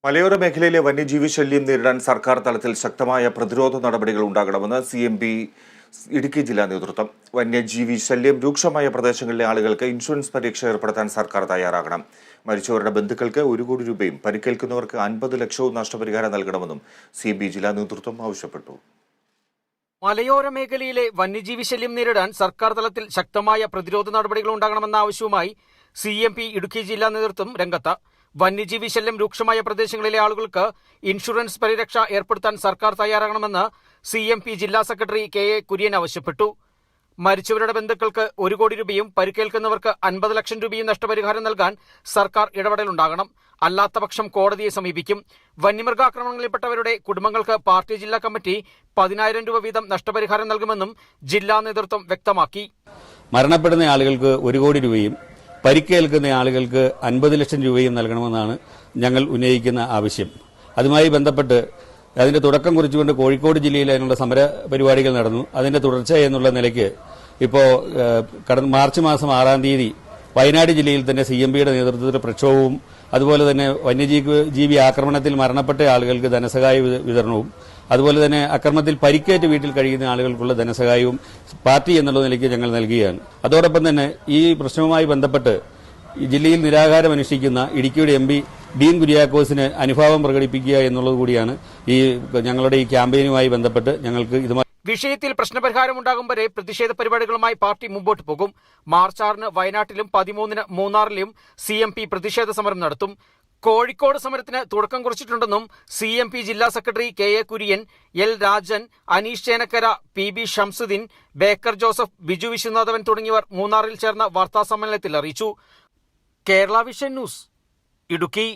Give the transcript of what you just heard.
മലയോര മേഖലയിലെ വന്യജീവി ശല്യം നേരിടാൻ സർക്കാർ തലത്തിൽ ശക്തമായ പ്രതിരോധ നടപടികൾ ഉണ്ടാകണമെന്ന് CMP ഇടുക്കി ജില്ലാ നേതൃത്വം. വന്യജീവി ശല്യം രൂക്ഷമായ പ്രദേശങ്ങളിലെ ആളുകൾക്ക് ഇൻഷുറൻസ് പരിരക്ഷ ഏർപ്പെടുത്താൻ സർക്കാർ തയ്യാറാകണം. മരിച്ചവരുടെ ബന്ധുക്കൾക്ക് 1 കോടി രൂപയും പരിക്കേൽക്കുന്നവർക്ക് 50 ലക്ഷവും നഷ്ടപരിഹാരം നൽകണമെന്നും CMP ജില്ലാ നേതൃത്വം ആവശ്യപ്പെട്ടു. മലയോര മേഖലയിലെ വന്യജീവി ശല്യം നേരിടാൻ സർക്കാർ തലത്തിൽ ശക്തമായ പ്രതിരോധ നടപടികൾ ഉണ്ടാകണമെന്ന ആവശ്യവുമായി CMP ഇടുക്കി ജില്ലാ നേതൃത്വം രംഗത്ത്. വന്യജീവി ശല്യം രൂക്ഷമായ പ്രദേശങ്ങളിലെ ആളുകൾക്ക് ഇൻഷുറൻസ് പരിരക്ഷ ഏർപ്പെടുത്താൻ സർക്കാർ തയ്യാറാകണമെന്ന് CMP ജില്ലാ സെക്രട്ടറി KA കുര്യൻ ആവശ്യപ്പെട്ടു. മരിച്ചവരുടെ ബന്ധുക്കൾക്ക് 1 കോടി രൂപയും പരിക്കേൽക്കുന്നവർക്ക് 50 ലക്ഷം രൂപയും നഷ്ടപരിഹാരം നൽകാൻ സർക്കാർ ഇടപെടലുണ്ടാകണം. അല്ലാത്തപക്ഷം കോടതിയെ സമീപിക്കും. വന്യമൃഗാക്രമണങ്ങളിൽപ്പെട്ടവരുടെ കുടുംബങ്ങൾക്ക് പാർട്ടി ജില്ലാ കമ്മിറ്റി 10,000 രൂപ വീതം നഷ്ടപരിഹാരം നൽകുമെന്നും ജില്ലാ നേതൃത്വം വ്യക്തമാക്കി. മരണപ്പെടുന്ന ആളുകൾക്ക് 1 കോടി രൂപയും പരിക്കേൽക്കുന്ന ആളുകൾക്ക് 50 ലക്ഷം രൂപയും നൽകണമെന്നാണ് ഞങ്ങൾ ഉന്നയിക്കുന്ന ആവശ്യം. അതുമായി ബന്ധപ്പെട്ട് അതിന്റെ തുടക്കം കുറിച്ചുകൊണ്ട് കോഴിക്കോട് ജില്ലയിൽ അതിനുള്ള സമര പരിപാടികൾ നടന്നു. അതിന്റെ തുടർച്ച എന്നുള്ള നിലയ്ക്ക് ഇപ്പോൾ മാർച്ച് മാസം 6-ാം തീയതി വയനാട് ജില്ലയിൽ തന്നെ CMPയുടെ നേതൃത്വത്തിൽ പ്രക്ഷോഭവും അതുപോലെ തന്നെ വന്യജീവി ആക്രമണത്തിൽ മരണപ്പെട്ട ആളുകൾക്ക് ധനസഹായ വിതരണവും അതുപോലെ തന്നെ അക്രമത്തിൽ പരിക്കേറ്റ് വീട്ടിൽ കഴിയുന്ന ആളുകൾക്കുള്ള ധനസഹായവും പാർട്ടി എന്നുള്ള നിലയ്ക്ക് ഞങ്ങൾ നൽകുകയാണ്. അതോടൊപ്പം തന്നെ ഈ പ്രശ്നവുമായി ബന്ധപ്പെട്ട് ഈ ജില്ലയിൽ നിരാഹാരം അനുഷ്ഠിക്കുന്ന ഇടുക്കിയുടെ MP ഡീൻ കുര്യാക്കോസിന് അനുഭാവം പ്രകടിപ്പിക്കുക എന്നുള്ളത് കൂടിയാണ് ഞങ്ങളുടെ ഈ ക്യാമ്പയിനുമായി ബന്ധപ്പെട്ട് ഞങ്ങൾക്ക് ഇതുമായി. വിഷയത്തിൽ പ്രശ്നപരിഹാരം ഉണ്ടാകും വരെ പ്രതിഷേധ പരിപാടികളുമായി പാർട്ടി മുമ്പോട്ട് പോകും. മാർച്ച് 6-ന് വയനാട്ടിലും 13-ന് മൂന്നാറിലും CMP പ്രതിഷേധ സമരം നടത്തും. കോഴിക്കോട് സമരത്തിന് തുടക്കം കുറിച്ചിട്ടുണ്ടെന്നും CMP ജില്ലാ secretary KA Kurian, L Rajan, Aneesh Chenakkara, PB Shamsuddeen, Baker Joseph, Biju Vishwanathan തുടങ്ങിയവർ മൂന്നാറിൽ ചേർന്ന വാർത്താസമ്മേളനത്തിൽ അറിയിച്ചു. Kerala Vision News, Idukki.